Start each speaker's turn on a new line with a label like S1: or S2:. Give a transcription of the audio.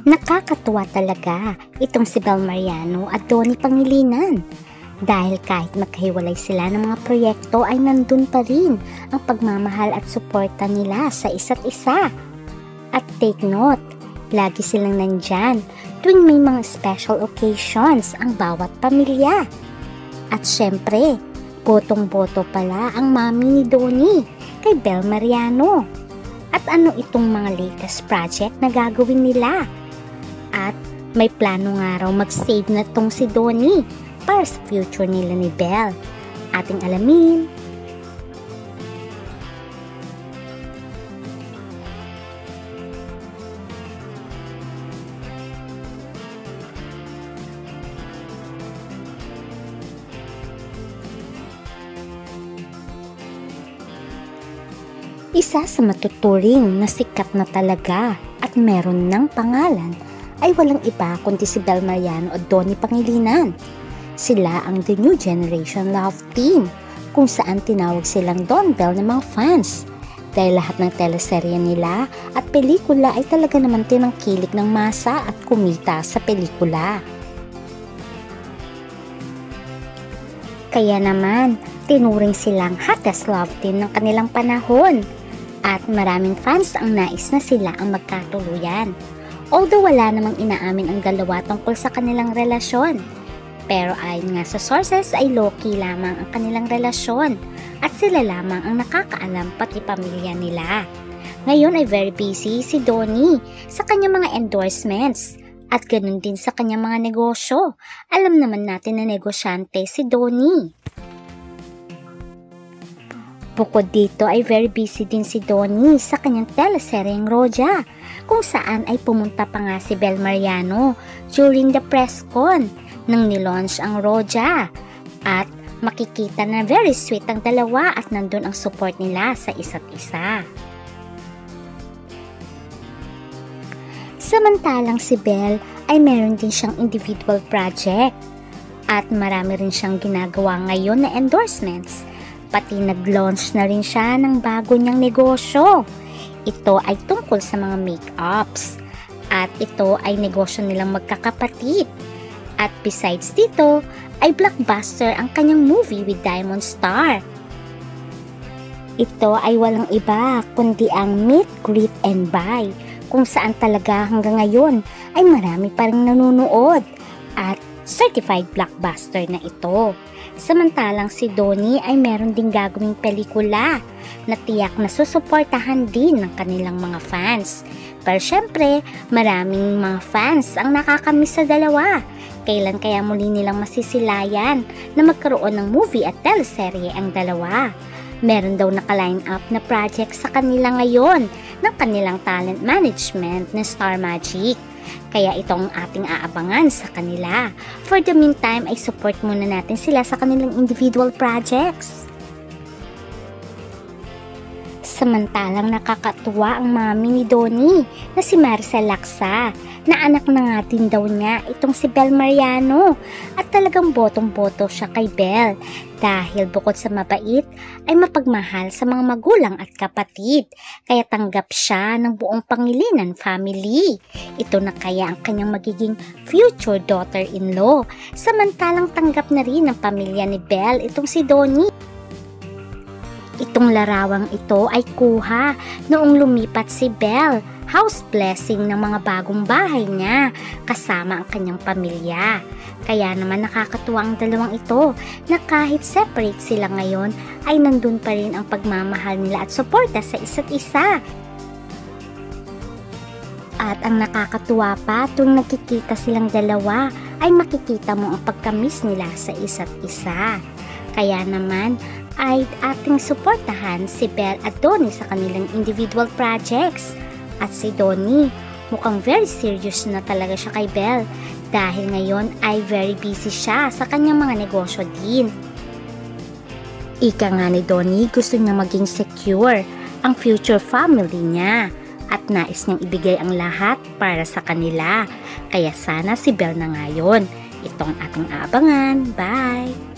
S1: Nakakatuwa talaga itong si Bel Mariano at Donnie Pangilinan. Dahil kahit magkahiwalay sila ng mga proyekto ay nandun pa rin ang pagmamahal at suporta nila sa isa't isa. At take note, lagi silang nandyan tuwing may mga special occasions ang bawat pamilya. At syempre, botong-boto pala ang mami ni Donnie kay Bel Mariano. At ano itong mga latest project na gagawin nila? At may plano nga raw mag-save na tong si Donnie para sa future nila ni Bel. Ating alamin. Isa sa matuturing na sikat na talaga at meron ng pangalan ay walang iba kundi si Bel Mariano at Donnie Pangilinan. Sila ang The New Generation Love Team, kung saan tinawag silang Don Bell ng mga fans. Dahil lahat ng teleserye nila at pelikula ay talaga naman tinangkilik ng masa at kumita sa pelikula. Kaya naman, tinuring silang hottest love team ng kanilang panahon. At maraming fans ang nais na sila ang magkatuluyan. Although wala namang inaamin ang dalawa tungkol sa kanilang relasyon. Pero ayon nga sa sources ay low-key lamang ang kanilang relasyon at sila lamang ang nakakaalam pati pamilya nila. Ngayon ay very busy si Donnie sa kanyang mga endorsements at ganun din sa kanyang mga negosyo. Alam naman natin na negosyante si Donnie. Bukod dito ay very busy din si Donnie sa kanyang teleseryeng Roja, kung saan ay pumunta pa nga si Bel Mariano during the press con nang nilaunch ang Roja. At makikita na very sweet ang dalawa at nandun ang support nila sa isa't isa. Samantalang si Bel ay meron din siyang individual project at marami rin siyang ginagawa ngayon na endorsements. Pati nag-launch na rin siya ng bago niyang negosyo. Ito ay tungkol sa mga make-ups at ito ay negosyo nilang magkakapatid. At besides dito, ay blockbuster ang kanyang movie with Diamond Star. Ito ay walang iba kundi ang Meet, Greet and Buy, kung saan talaga hanggang ngayon ay marami pa ring nanonood at certified blockbuster na ito. Samantalang si Donnie ay meron ding gagawing pelikula na tiyak na susuportahan din ng kanilang mga fans. Pero syempre, maraming mga fans ang nakakamiss sa dalawa. Kailan kaya muli nilang masisilayan na magkaroon ng movie at teleserye ang dalawa? Meron daw naka-line up na project sa kanila ngayon ng kanilang talent management na Star Magic. Kaya itong ating aabangan sa kanila. For the meantime ay support muna natin sila sa kanilang individual projects. Samantalang nakakatuwa ang mami ni Donnie na si Maricel Laksa, na anak na nga din daw niya itong si Bel Mariano at talagang botong-boto siya kay Bel dahil bukod sa mabait ay mapagmahal sa mga magulang at kapatid, kaya tanggap siya ng buong Pangilinan family. Ito na kaya ang kanyang magiging future daughter-in-law, samantalang tanggap na rin ng pamilya ni Bel itong si Donnie. Itong larawang ito ay kuha noong lumipat si Bel, house blessing ng mga bagong bahay niya kasama ang kanyang pamilya. Kaya naman nakakatuwa ang dalawang ito na kahit separate sila ngayon ay nandun pa rin ang pagmamahal nila at suporta sa isa't isa. At ang nakakatuwa pa tuwing nagkikita silang dalawa ay makikita mo ang pagkamiss nila sa isa't isa. Kaya naman ay ating suportahan si Bel at Donnie sa kanilang individual projects. At si Donnie, mukhang very serious na talaga siya kay Bel dahil ngayon ay very busy siya sa kanyang mga negosyo din. Ika nga ni Donnie, gusto niya maging secure ang future family niya at nais niyang ibigay ang lahat para sa kanila. Kaya sana si Bel na ngayon. Itong ating abangan. Bye!